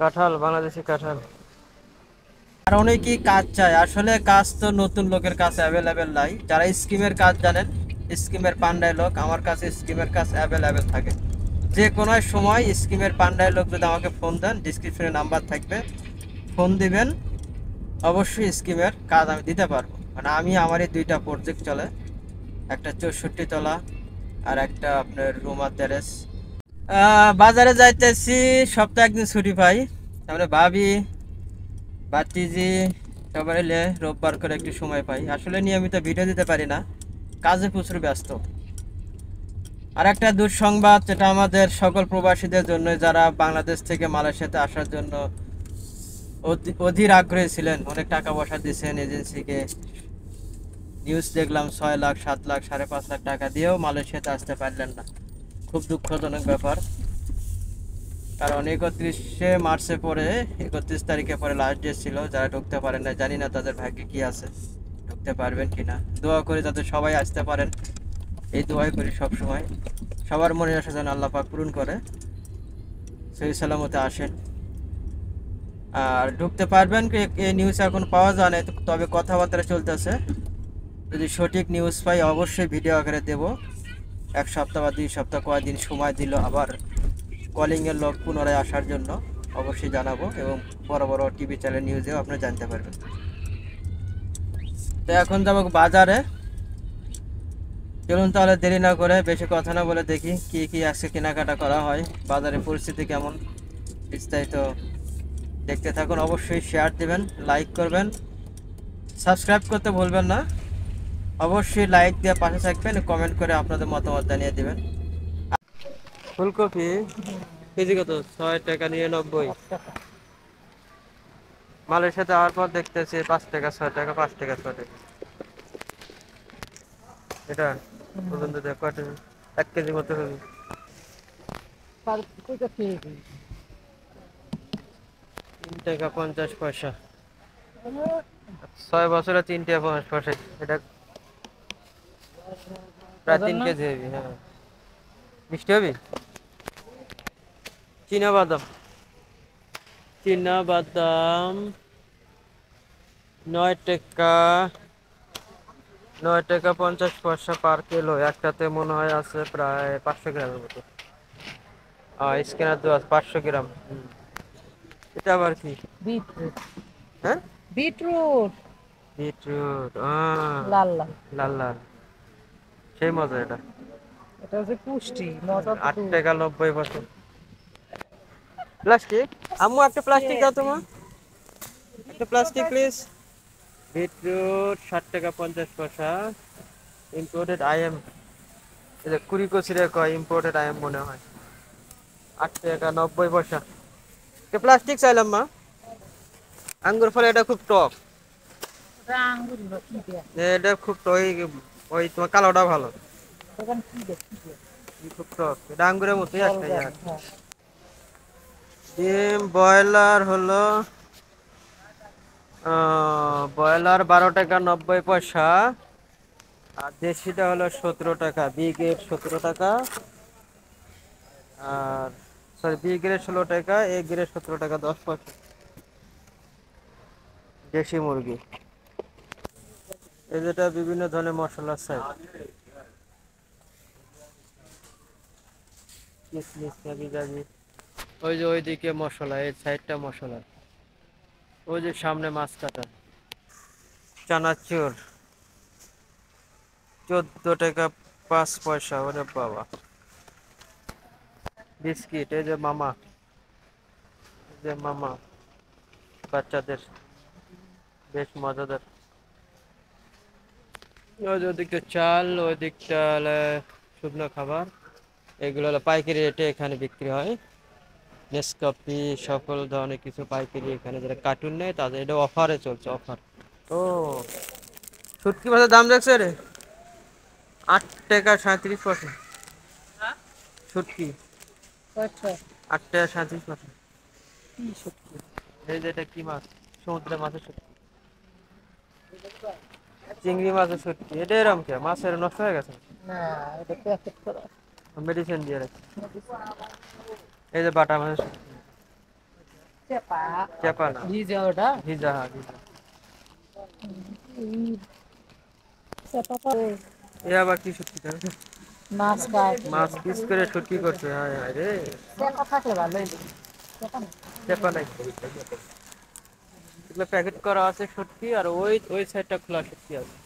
কাঁঠাল, বাংলাদেশি কাঁঠাল। আর অনেকেই কাজ চায়, আসলে কাজ তো নতুন লোকের কাছে অ্যাভেলেবেল নাই। যারা স্কিমের কাজ জানেন, স্কিমের পান্ডায় লোক, আমার কাছে স্কিমের কাজ অ্যাভেলেবেল থাকে। যে কোনো সময় স্কিমের পান্ডায় লোক যদি আমাকে ফোন দেন, ডিসক্রিপশনে নাম্বার থাকবে, ফোন দিবেন, অবশ্যই স্কিমের কাজ আমি দিতে পারবো। মানে আমি আমারই দুইটা প্রজেক্ট চলে, একটা 64 তলা আর একটা আপনার রুমা টেরেস। বাজারে যাইতেছি, সপ্তাহে একদিন ছুটি পাই, তারপরে ভাবি ভাতিজি সবাই এলে রোববার করে একটু সময় পাই। আসলে নিয়মিত ভিডিও দিতে পারি না, কাজে প্রচুর ব্যস্ত। আর একটা দুঃসংবাদ, যেটা আমাদের সকল প্রবাসীদের জন্য, যারা বাংলাদেশ থেকে মালয়েশিয়াতে আসার জন্য অধীর আগ্রহী ছিলেন, অনেক টাকা পয়সা দিয়েছেন এজেন্সিকে। নিউজ দেখলাম 6 লাখ, 7 লাখ, 5.5 লাখ টাকা দিয়েও মালয়েশিয়াতে আসতে পারলেন না। খুব দুঃখজনক ব্যাপার। কারণ 31শে মার্চে পরে, 31 তারিখে পরে লাস্ট ডেট ছিল। যারা ঢুকতে পারেন না, জানি না তাদের ভাগ্যে কি আছে, ঢুকতে পারবেন কিনা। দোয়া করে যাতে সবাই আসতে পারেন, এই দোয়াই করি সব সময়। সবার মনে আসা যেন আল্লাহ পাক পূরণ করে, সেই সালামতে আসেন। আর ঢুকতে পারবেন কি এই নিউজ এখন পাওয়া যায় না, তবে কথাবার্তা চলতেছে। যদি সঠিক নিউজ পাই অবশ্যই ভিডিও আকারে দেব। 1 সপ্তাহ বা 2 সপ্তাহ কয়েকদিন সময় দিল আবার কলিংয়ের লোক পুনরায় আসার জন্য, অবশ্যই জানাবো। এবং বড় বড় টিভি চ্যানেল নিউজেও আপনারা জানতে পারবেন। তো এখন যাবো বাজারে। চলুন তাহলে দেরি না করে, বেশি কথা না বলে দেখি কি কি আজকে কেনাকাটা করা হয়, বাজারের পরিস্থিতি কেমন, বিস্তারিত দেখতে থাকুন। অবশ্যই শেয়ার দিবেন, লাইক করবেন, সাবস্ক্রাইব করতে ভুলবেন না। অবশ্যই লাইক দিয়ে পাশে থাকবেন, কমেন্ট করে আপনাদের মতামত জানিয়ে দিবেন। ফুলকপি কেজি কত? 6 টাকা 99। মালয়েশিয়াতে যাওয়ার পর দেখতেছি 5 টাকা 6 টাকা, 5 টাকা 6 টাকা। এটা পর্যন্ত দেখ কয়টা, 1 কেজি মতো হবে। 3 টাকা 50 পয়সা, 6 বছরে 3 টাকা 50 পয়সা। এটা প্রায় 3 কেজি হবে। হ্যাঁ, মিষ্টি হবে। চীনা বাদাম, চীনা বাদাম 9 টাকা, 9 টাকা 50 পয়সা পার কিলো। একটাতে মনে হয় আছে প্রায় 500 গ্রামের মতো। স্ক্যানার দেওয়া আছে 500 গ্রাম। এটা আবার কি? বিটরুট। হ্যাঁ, বিটরুট বিটরুট। লাল লাল। লাল লাল, সেই মজা এটা। এটা হচ্ছে পুষ্টি, মজা তো আট দূর। টাকা 90 পয়সা প্লাস্টিক। আম্মু একটা প্লাস্টিক দাও তোমার, একটা প্লাস্টিক প্লিজ। বিটরুট 60 টাকা 50 পয়সা। ইম্পোর্টেড আইএম, এই যে কুড়িকচিরে কয় ইম্পোর্টেড আইএম মনে হয়। 8 টাকা 90 পয়সা। প্লাস্টিক চাইলাম মা। আঙ্গুর ফলে এটা খুব টক। এটা আঙ্গুর হলো কি দেয়া? এটা খুব টক। ওই তোমার কালোটা ভালো। দোকান কি দেয় কি দেয়? খুব টক, এটা আঙ্গুরের মতোই জল একটা গরম, ইয়ার। হ্যাঁ। ডিম ব্রয়লার হলো ব্রয়লার 12 টাকা 90 পয়সা। আর দেশিটা হলো 17 টাকা, বি গ্রেড 17 টাকা। আর সরি, বি গ্রেড 16 টাকা, এ গ্রেড 17 টাকা 10 পয়সা। দেশি মুরগি। এই যেটা বিভিন্ন ধরনের মশলা চাই, কিসমিস নাকি জানি। ওই যে ওইদিকে মশলা, এই সাইডটা মশলা। ওই যে সামনে মাছ কাটা। চানাচুর 14 টাকা 5 পয়সা। ওরে বাবা। বিস্কিট, এই যে মামা, এই যে মামা বাচ্চাদের, বেশ মজাদার। ওই যে ওদিকটা চাল, ওই দিকটা হলো শুকনো খাবার। এগুলো হলো পাইকারি রেটে এখানে বিক্রি হয়। নেসকাফি সকল ধরনের কিছু পাইকারি এখানে, যারা কার্টুন নেয় তাদের এটা অফারে চলছে, অফার। ও, শুটকি মাছের দাম দেখছে রে, 8 টাকা 37 পয়সা। শুটকি আচ্ছা, 8 টাকা 37 পয়সা। কি সত্যি? এই যে এটা কি মাছ? সমুদ্রের মাছের শুটকি, চিংড়ি মাছের শুটকি। এটা এরকম কে মাছের নষ্ট হয়ে গেছে, না, এটা প্যাকেট করা। মেডিসিন দিয়ে রাখছে। এই যে বাটা মাছের শুটকি, চেপা চেপা না, ভিজে ওটা ভিজা, হ্যাঁ ভিজা। এই চেপা করে এ আবার কি শুটকি জানো? মাছ খায় মাছ পিস করে শুটকি করছে, হায় হায় রে। চেপা থাকলে ভালোই চেপা না চেপা নাই, এগুলো প্যাকেট করা আছে শুটকি, আর ওই ওই সাইডটা খোলা শুটকি আছে।